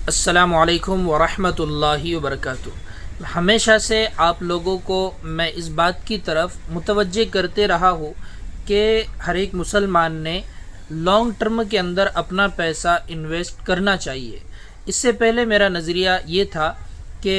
अस्सलामु अलैकुम वरहमतुल्लाहि वबरकातुहू। हमेशा से आप लोगों को मैं इस बात की तरफ मुतवज्जे करते रहा हूँ कि हर एक मुसलमान ने लॉन्ग टर्म के अंदर अपना पैसा इन्वेस्ट करना चाहिए। इससे पहले मेरा नज़रिया ये था कि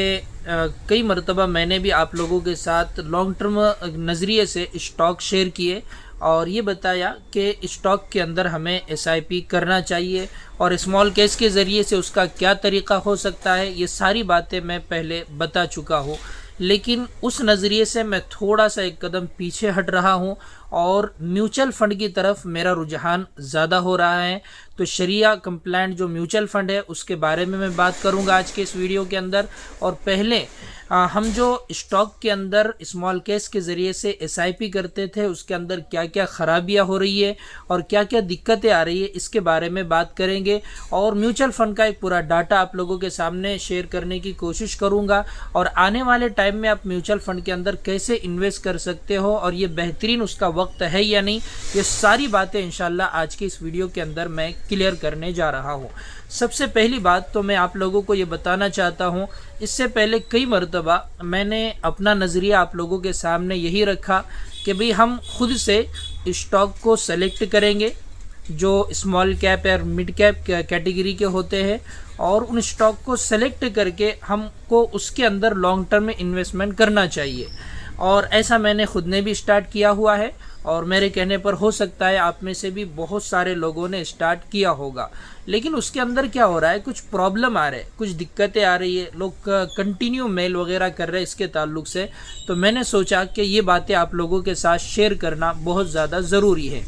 कई मरतबा मैंने भी आप लोगों के साथ लॉन्ग टर्म नज़रिए से स्टॉक शेयर किए और ये बताया कि स्टॉक के अंदर हमें एसआईपी करना चाहिए और स्मॉल कैश के ज़रिए से उसका क्या तरीक़ा हो सकता है। ये सारी बातें मैं पहले बता चुका हूँ, लेकिन उस नज़रिए से मैं थोड़ा सा एक कदम पीछे हट रहा हूँ और म्यूचुअल फ़ंड की तरफ मेरा रुझान ज़्यादा हो रहा है। तो शरिया कंप्लायंट जो म्यूचुअल फ़ंड है उसके बारे में मैं बात करूँगा आज के इस वीडियो के अंदर। और पहले हम जो स्टॉक के अंदर स्मॉल कैश के ज़रिए से एसआईपी करते थे उसके अंदर क्या क्या ख़राबियाँ हो रही है और क्या क्या दिक्कतें आ रही है इसके बारे में बात करेंगे। और म्यूचुअल फ़ंड का एक पूरा डाटा आप लोगों के सामने शेयर करने की कोशिश करूंगा और आने वाले टाइम में आप म्यूचुअल फ़ंड के अंदर कैसे इन्वेस्ट कर सकते हो और ये बेहतरीन उसका वक्त है या नहीं, ये सारी बातें इंशाल्लाह आज की इस वीडियो के अंदर मैं क्लियर करने जा रहा हूँ। सबसे पहली बात तो मैं आप लोगों को ये बताना चाहता हूँ, इससे पहले कई मरतबा मैंने अपना नज़रिया आप लोगों के सामने यही रखा कि भाई हम खुद से स्टॉक को सेलेक्ट करेंगे जो स्मॉल कैप या मिड कैप कैटेगरी के होते हैं और उन स्टॉक को सेलेक्ट करके हमको उसके अंदर लॉन्ग टर्म में इन्वेस्टमेंट करना चाहिए। और ऐसा मैंने खुद ने भी स्टार्ट किया हुआ है और मेरे कहने पर हो सकता है आप में से भी बहुत सारे लोगों ने स्टार्ट किया होगा। लेकिन उसके अंदर क्या हो रहा है, कुछ प्रॉब्लम आ रहे हैं, कुछ दिक्कतें आ रही है, लोग कंटिन्यू मेल वगैरह कर रहे हैं इसके ताल्लुक से। तो मैंने सोचा कि ये बातें आप लोगों के साथ शेयर करना बहुत ज़्यादा ज़रूरी है।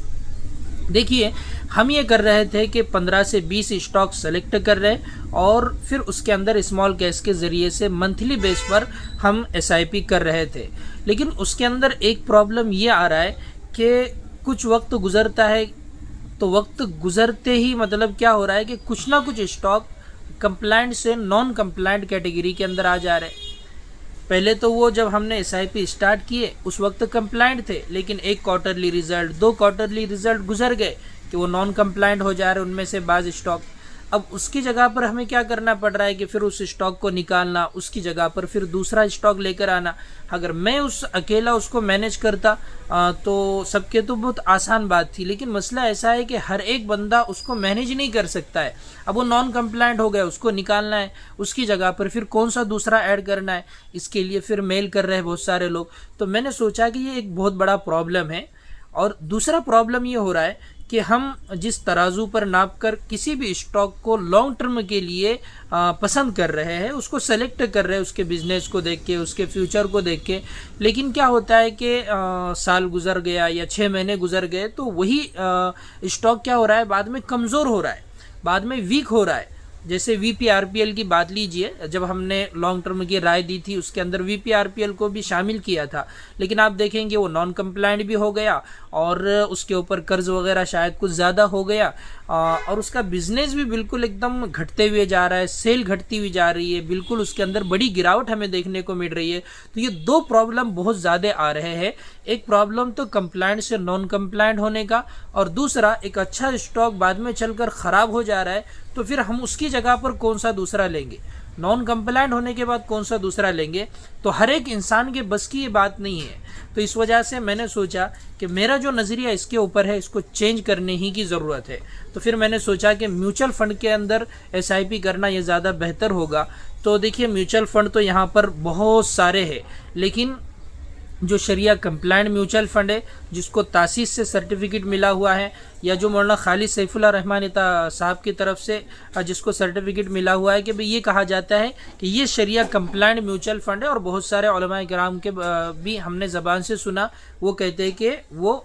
देखिए, हम ये कर रहे थे कि 15 से 20 स्टॉक सेलेक्ट कर रहे और फिर उसके अंदर स्मॉल कैश के ज़रिए से मंथली बेस पर हम एसआईपी कर रहे थे। लेकिन उसके अंदर एक प्रॉब्लम ये आ रहा है कि कुछ वक्त गुज़रता है तो वक्त गुज़रते ही मतलब क्या हो रहा है कि कुछ ना कुछ स्टॉक कंप्लायंट से नॉन कंप्लायंट कैटेगरी के अंदर आ जा रहे हैं। पहले तो वो जब हमने एसआईपी स्टार्ट किए उस वक्त कंप्लायंट थे, लेकिन एक क्वार्टरली रिजल्ट, 2 क्वार्टरली रिजल्ट गुजर गए कि वो नॉन कंप्लायंट हो जा रहे उनमें से बाज़ स्टॉक। अब उसकी जगह पर हमें क्या करना पड़ रहा है कि फिर उस स्टॉक को निकालना, उसकी जगह पर फिर दूसरा स्टॉक लेकर आना। अगर मैं अकेला उसको मैनेज करता तो सबके तो बहुत आसान बात थी, लेकिन मसला ऐसा है कि हर एक बंदा उसको मैनेज नहीं कर सकता है। अब वो नॉन कंप्लायंट हो गया, उसको निकालना है, उसकी जगह पर फिर कौन सा दूसरा ऐड करना है, इसके लिए फिर मेल कर रहे हैं बहुत सारे लोग। तो मैंने सोचा कि ये एक बहुत बड़ा प्रॉब्लम है। और दूसरा प्रॉब्लम ये हो रहा है कि हम जिस तराजू पर नाप कर किसी भी स्टॉक को लॉन्ग टर्म के लिए पसंद कर रहे हैं, उसको सेलेक्ट कर रहे हैं उसके बिज़नेस को देख के, उसके फ्यूचर को देख के, लेकिन क्या होता है कि साल गुजर गया या 6 महीने गुजर गए तो वही स्टॉक क्या हो रहा है, बाद में कमज़ोर हो रहा है, बाद में वीक हो रहा है। जैसे वीपीआरपीएल की बात लीजिए, जब हमने लॉन्ग टर्म की राय दी थी उसके अंदर वीपीआरपीएल को भी शामिल किया था, लेकिन आप देखेंगे वो नॉन कंप्लायंट भी हो गया और उसके ऊपर कर्ज वगैरह शायद कुछ ज़्यादा हो गया और उसका बिजनेस भी बिल्कुल एकदम घटते हुए जा रहा है, सेल घटती हुई जा रही है, बिल्कुल उसके अंदर बड़ी गिरावट हमें देखने को मिल रही है। तो ये 2 प्रॉब्लम बहुत ज़्यादा आ रहे हैं। एक प्रॉब्लम तो कंप्लायंट से नॉन कंप्लायंट होने का और दूसरा एक अच्छा स्टॉक बाद में चलकर ख़राब हो जा रहा है तो फिर हम उसकी जगह पर कौन सा दूसरा लेंगे, नॉन कंप्लायंट होने के बाद कौन सा दूसरा लेंगे। तो हर एक इंसान के बस की ये बात नहीं है। तो इस वजह से मैंने सोचा कि मेरा जो नज़रिया इसके ऊपर है इसको चेंज करने ही की ज़रूरत है। तो फिर मैंने सोचा कि म्यूचुअल फ़ंड के अंदर एसआईपी करना ये ज़्यादा बेहतर होगा। तो देखिए, म्यूचुअल फ़ंड तो यहाँ पर बहुत सारे हैं, लेकिन जो शरिया कंप्लायंट म्यूचुअल फ़ंड है जिसको तासीस से सर्टिफिकेट मिला हुआ है, या जो मौलाना खालिद सैफुल्लाह रहमान साहब की तरफ से जिसको सर्टिफिकेट मिला हुआ है कि भाई ये कहा जाता है कि ये शरिया कंप्लायंट म्यूचुअल फ़ंड है। और बहुत सारे उलमाए किराम के भी हमने ज़बान से सुना, वो कहते हैं कि वो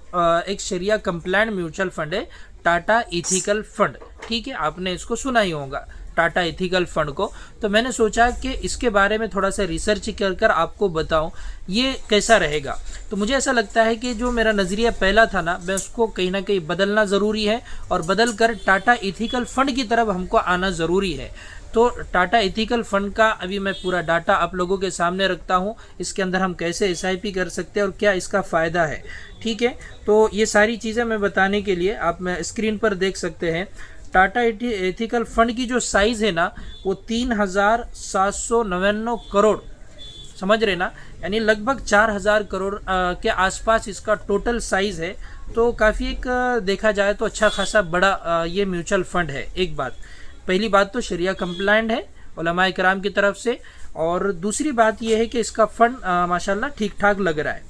एक शरिया कंप्लायंट म्यूचुअल फ़ंड है, टाटा एथिकल फ़ंड। ठीक है, आपने इसको सुना ही होगा, टाटा एथिकल फ़ंड को। तो मैंने सोचा कि इसके बारे में थोड़ा सा रिसर्च कर आपको बताऊं ये कैसा रहेगा। तो मुझे ऐसा लगता है कि जो मेरा नज़रिया पहला था ना, मैं उसको कहीं ना कहीं बदलना ज़रूरी है और बदल कर टाटा एथिकल फ़ंड की तरफ हमको आना ज़रूरी है। तो टाटा एथिकल फ़ंड का अभी मैं पूरा डाटा आप लोगों के सामने रखता हूँ, इसके अंदर हम कैसे एसआईपी कर सकते हैं और क्या इसका फ़ायदा है। ठीक है, तो ये सारी चीज़ें मैं बताने के लिए आप मैं स्क्रीन पर देख सकते हैं। टाटा एथिकल फंड की जो साइज़ है ना वो 3,799 करोड़, समझ रहे ना, यानी लगभग 4,000 करोड़ के आसपास इसका टोटल साइज़ है। तो काफ़ी एक देखा जाए तो अच्छा खासा बड़ा ये म्यूचुअल फंड है। एक बात, पहली बात तो शरिया कंप्लायंट है उलमाए किराम की तरफ से, और दूसरी बात ये है कि इसका फंड माशाल्लाह ठीक ठाक लग रहा है।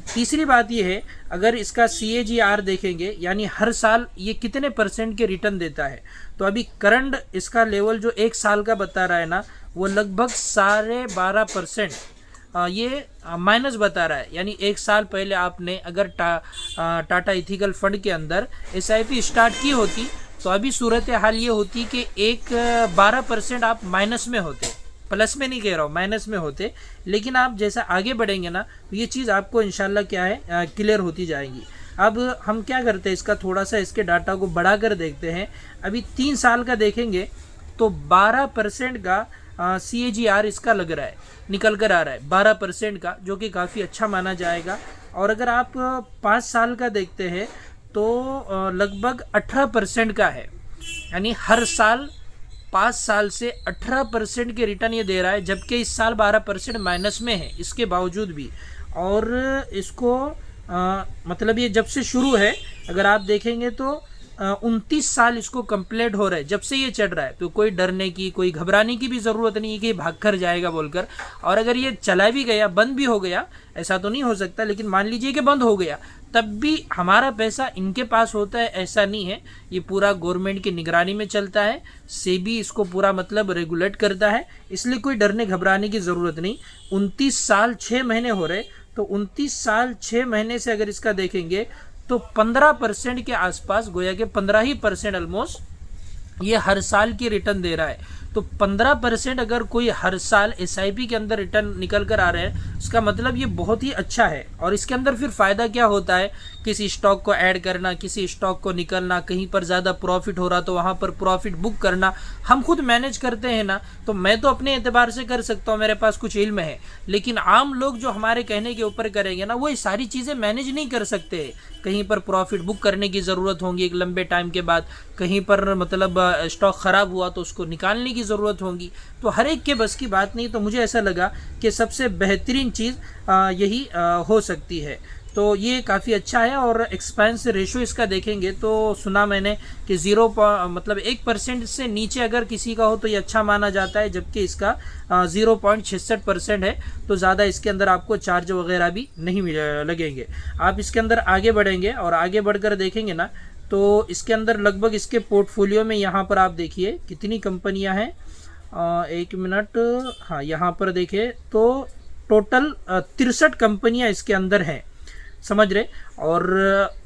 तीसरी बात ये है, अगर इसका CAGR देखेंगे यानी हर साल ये कितने परसेंट के रिटर्न देता है, तो अभी करंट इसका लेवल जो एक साल का बता रहा है ना वो लगभग 12.5% ये माइनस बता रहा है। यानी एक साल पहले आपने अगर टाटा एथिकल फंड के अंदर SIP स्टार्ट की होती तो अभी सूरत हाल ये होती कि 12% आप माइनस में होते, प्लस में नहीं कह रहा हूँ, माइनस में होते। लेकिन आप जैसा आगे बढ़ेंगे ना तो ये चीज़ आपको इंशाल्लाह क्या है क्लियर होती जाएगी। अब हम क्या करते हैं, इसका थोड़ा सा इसके डाटा को बढ़ा कर देखते हैं। अभी 3 साल का देखेंगे तो 12% का CAGR इसका लग रहा है, निकल कर आ रहा है 12% का, जो कि काफ़ी अच्छा माना जाएगा। और अगर आप 5 साल का देखते हैं तो लगभग 18% का है, यानी हर साल 5 साल से 18% के रिटर्न ये दे रहा है, जबकि इस साल 12% माइनस में है इसके बावजूद भी। और इसको मतलब ये जब से शुरू है अगर आप देखेंगे तो 29 साल इसको कंप्लीट हो रहा है जब से ये चढ़ रहा है। तो कोई डरने की, कोई घबराने की भी ज़रूरत नहीं है कि भाग कर जाएगा बोलकर। और अगर ये चला भी गया, बंद भी हो गया, ऐसा तो नहीं हो सकता, लेकिन मान लीजिए कि बंद हो गया, तब भी हमारा पैसा इनके पास होता है, ऐसा नहीं है। ये पूरा गवर्नमेंट की निगरानी में चलता है, सेबी इसको पूरा मतलब रेगुलेट करता है, इसलिए कोई डरने घबराने की ज़रूरत नहीं। 29 साल 6 महीने हो रहे, तो 29 साल 6 महीने से अगर इसका देखेंगे तो 15% के आसपास, गोया के 15% ऑलमोस्ट ये हर साल की रिटर्न दे रहा है। तो 15% अगर कोई हर साल SIP के अंदर रिटर्न निकल कर आ रहे हैं, इसका मतलब ये बहुत ही अच्छा है। और इसके अंदर फिर फ़ायदा क्या होता है, किसी स्टॉक को ऐड करना, किसी स्टॉक को निकलना, कहीं पर ज़्यादा प्रॉफिट हो रहा तो वहाँ पर प्रॉफिट बुक करना, हम खुद मैनेज करते हैं ना। तो मैं तो अपने एतबार से कर सकता हूँ, मेरे पास कुछ इल्म है, लेकिन आम लोग जो हमारे कहने के ऊपर करेंगे ना वो ये सारी चीज़ें मैनेज नहीं कर सकते। कहीं पर प्रॉफिट बुक करने की ज़रूरत होगी एक लंबे टाइम के बाद, कहीं पर मतलब स्टॉक ख़राब हुआ तो उसको निकालने की ज़रूरत होगी, तो हर एक के बस की बात नहीं। तो मुझे ऐसा लगा कि सबसे बेहतरीन चीज़ यही हो सकती है। तो ये काफ़ी अच्छा है। और एक्सपेंस रेशो इसका देखेंगे तो सुना मैंने कि 1% से नीचे अगर किसी का हो तो ये अच्छा माना जाता है, जबकि इसका 0.66% है। तो ज़्यादा इसके अंदर आपको चार्ज वगैरह भी नहीं लगेंगे। आप इसके अंदर आगे बढ़ेंगे और आगे बढ़कर देखेंगे ना तो इसके अंदर लगभग इसके पोर्टफोलियो में यहाँ पर आप देखिए कितनी कंपनियाँ हैं। एक मिनट, हाँ यहाँ पर देखिए तो टोटल 63 कंपनियाँ इसके अंदर हैं, समझ रहे। और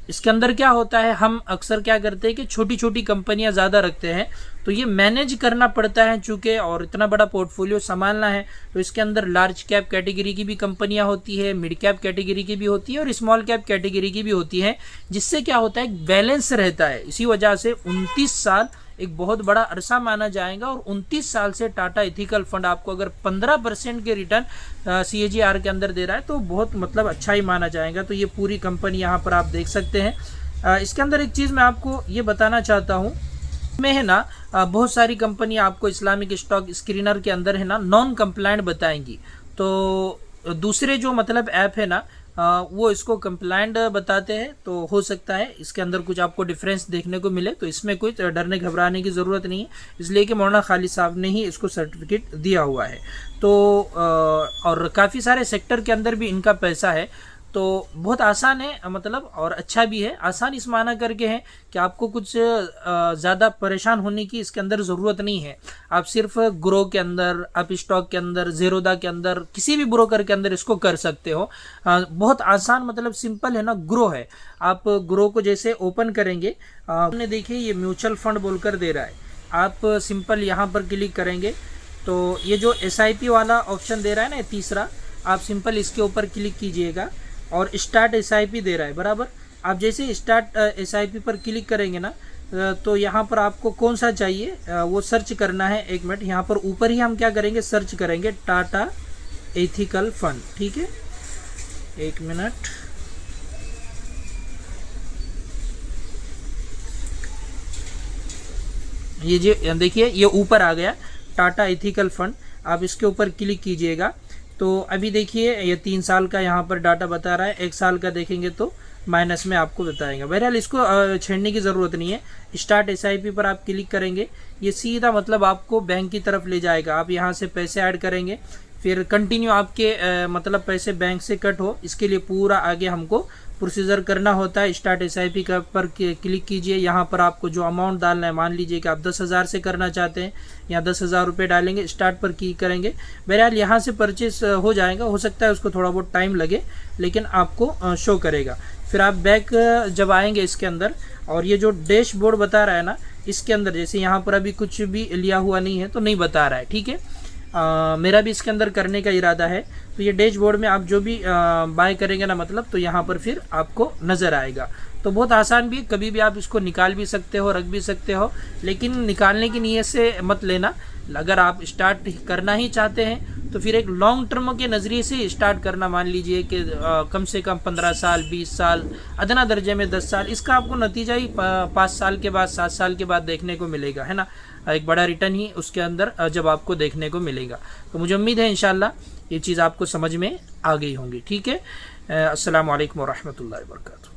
इसके अंदर क्या होता है, हम अक्सर क्या करते हैं कि छोटी छोटी कंपनियां ज़्यादा रखते हैं, तो ये मैनेज करना पड़ता है चूँकि, और इतना बड़ा पोर्टफोलियो संभालना है। तो इसके अंदर लार्ज कैप कैटेगरी की भी कंपनियां होती है, मिड कैप कैटेगरी की भी होती है और स्मॉल कैप कैटेगरी की भी होती है, जिससे क्या होता है बैलेंस रहता है। इसी वजह से 29 साल एक बहुत बड़ा अरसा माना जाएगा। और 29 साल से टाटा एथिकल फंड आपको अगर 15% के रिटर्न CAGR के अंदर दे रहा है तो बहुत मतलब अच्छा ही माना जाएगा। तो ये पूरी कंपनी यहाँ पर आप देख सकते हैं। इसके अंदर एक चीज़ मैं आपको ये बताना चाहता हूँ, में है ना बहुत सारी कंपनी आपको इस्लामिक स्टॉक स्क्रीनर के अंदर है ना नॉन कंप्लायंट बताएंगी। तो दूसरे जो मतलब ऐप है ना वो इसको कंप्लायंट बताते हैं। तो हो सकता है इसके अंदर कुछ आपको डिफरेंस देखने को मिले, तो इसमें कोई डरने घबराने की ज़रूरत नहीं है, इसलिए कि मौलाना खालिद साहब ने ही इसको सर्टिफिकेट दिया हुआ है। तो और काफ़ी सारे सेक्टर के अंदर भी इनका पैसा है, तो बहुत आसान है मतलब, और अच्छा भी है। आसान इस माना करके है कि आपको कुछ ज़्यादा परेशान होने की इसके अंदर ज़रूरत नहीं है। आप सिर्फ ग्रो के अंदर, आप स्टॉक के अंदर, ज़ेरोदा के अंदर, किसी भी ब्रोकर के अंदर इसको कर सकते हो। बहुत आसान मतलब सिंपल है ना, ग्रो है। आप ग्रो को जैसे ओपन करेंगे, आपने देखिए ये म्यूचुअल फंड बोलकर दे रहा है, आप सिंपल यहाँ पर क्लिक करेंगे तो ये जो SIP वाला ऑप्शन दे रहा है ना तीसरा, आप सिंपल इसके ऊपर क्लिक कीजिएगा और स्टार्ट SIP दे रहा है बराबर। आप जैसे स्टार्ट SIP पर क्लिक करेंगे ना तो यहाँ पर आपको कौन सा चाहिए वो सर्च करना है। एक मिनट, यहाँ पर ऊपर ही हम क्या करेंगे, सर्च करेंगे टाटा एथिकल फंड, ठीक है। एक मिनट, ये जो देखिए ये ऊपर आ गया टाटा एथिकल फंड, आप इसके ऊपर क्लिक कीजिएगा। तो अभी देखिए ये 3 साल का यहाँ पर डाटा बता रहा है, 1 साल का देखेंगे तो माइनस में आपको बताएगा। बहरहाल इसको छेड़ने की ज़रूरत नहीं है। स्टार्ट एसआईपी पर आप क्लिक करेंगे, ये सीधा मतलब आपको बैंक की तरफ ले जाएगा। आप यहाँ से पैसे ऐड करेंगे, फिर कंटिन्यू आपके मतलब पैसे बैंक से कट हो, इसके लिए पूरा आगे हमको प्रोसीजर करना होता है। स्टार्ट एसआईपी का पर क्लिक कीजिए। यहाँ पर आपको जो अमाउंट डालना है, मान लीजिए कि आप 10,000 से करना चाहते हैं, यहाँ 10,000 रुपये डालेंगे, स्टार्ट पर क्लिक करेंगे। बहरहाल यहाँ से परचेस हो जाएगा, हो सकता है उसको थोड़ा बहुत टाइम लगे लेकिन आपको शो करेगा। फिर आप बैक जब आएंगे इसके अंदर, और ये जो डैशबोर्ड बता रहा है ना, इसके अंदर जैसे यहाँ पर अभी कुछ भी लिया हुआ नहीं है तो नहीं बता रहा है, ठीक है। मेरा भी इसके अंदर करने का इरादा है। तो ये डैशबोर्ड में आप जो भी बाय करेंगे ना, मतलब तो यहाँ पर फिर आपको नज़र आएगा। तो बहुत आसान भी, कभी भी आप इसको निकाल भी सकते हो, रख भी सकते हो, लेकिन निकालने की नीयत से मत लेना। अगर आप स्टार्ट करना ही चाहते हैं तो फिर एक लॉन्ग टर्म के नज़रिए से स्टार्ट करना। मान लीजिए कि कम से कम 15 साल, 20 साल, अदना दर्जे में 10 साल, इसका आपको नतीजा ही 5 साल के बाद, 7 साल के बाद देखने को मिलेगा, है ना। एक बड़ा रिटर्न ही उसके अंदर जब आपको देखने को मिलेगा। तो मुझे उम्मीद है इंशाल्लाह ये चीज़ आपको समझ में आ गई होंगी, ठीक है। अस्सलामु अलैकुम व रहमतुल्लाहि व बरकातुहू।